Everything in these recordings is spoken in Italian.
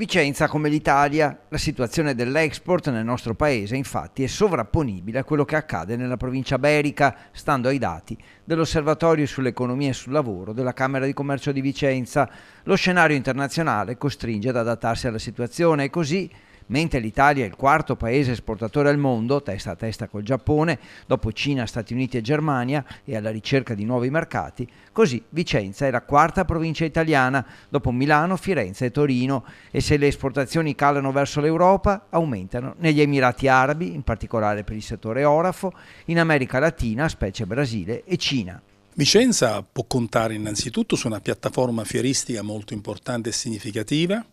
Vicenza come l'Italia, la situazione dell'export nel nostro paese infatti è sovrapponibile a quello che accade nella provincia berica, stando ai dati dell'Osservatorio sull'economia e sul lavoro della Camera di Commercio di Vicenza. Lo scenario internazionale costringe ad adattarsi alla situazione e così, mentre l'Italia è il quarto paese esportatore al mondo, testa a testa col Giappone, dopo Cina, Stati Uniti e Germania, e alla ricerca di nuovi mercati, così Vicenza è la quarta provincia italiana, dopo Milano, Firenze e Torino, e se le esportazioni calano verso l'Europa, aumentano negli Emirati Arabi, in particolare per il settore orafo, in America Latina, specie Brasile e Cina. Vicenza può contare innanzitutto su una piattaforma fieristica molto importante e significativa,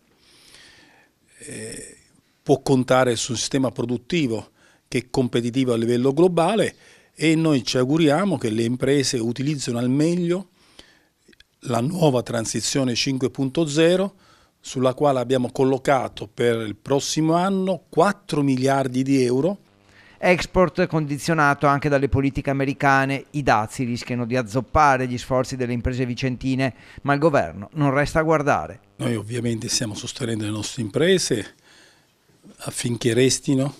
può contare su un sistema produttivo che è competitivo a livello globale e noi ci auguriamo che le imprese utilizzino al meglio la nuova transizione 5.0 sulla quale abbiamo collocato per il prossimo anno 4 miliardi di euro. Export condizionato anche dalle politiche americane, i dazi rischiano di azzoppare gli sforzi delle imprese vicentine, ma il governo non resta a guardare. Noi ovviamente stiamo sostenendo le nostre imprese affinché restino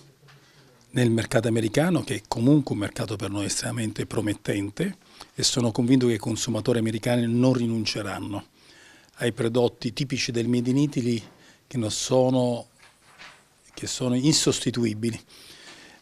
nel mercato americano, che è comunque un mercato per noi estremamente promettente, e sono convinto che i consumatori americani non rinunceranno ai prodotti tipici del Made in Italy che sono insostituibili.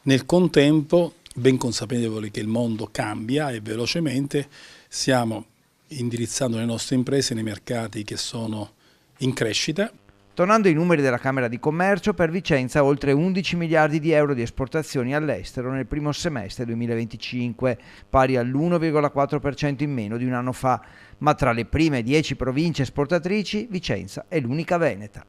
Nel contempo, ben consapevoli che il mondo cambia e velocemente, stiamo indirizzando le nostre imprese nei mercati che sono in crescita. Tornando ai numeri della Camera di Commercio, per Vicenza oltre 11 miliardi di euro di esportazioni all'estero nel primo semestre 2025, pari all'1,4% in meno di un anno fa, ma tra le prime 10 province esportatrici Vicenza è l'unica veneta.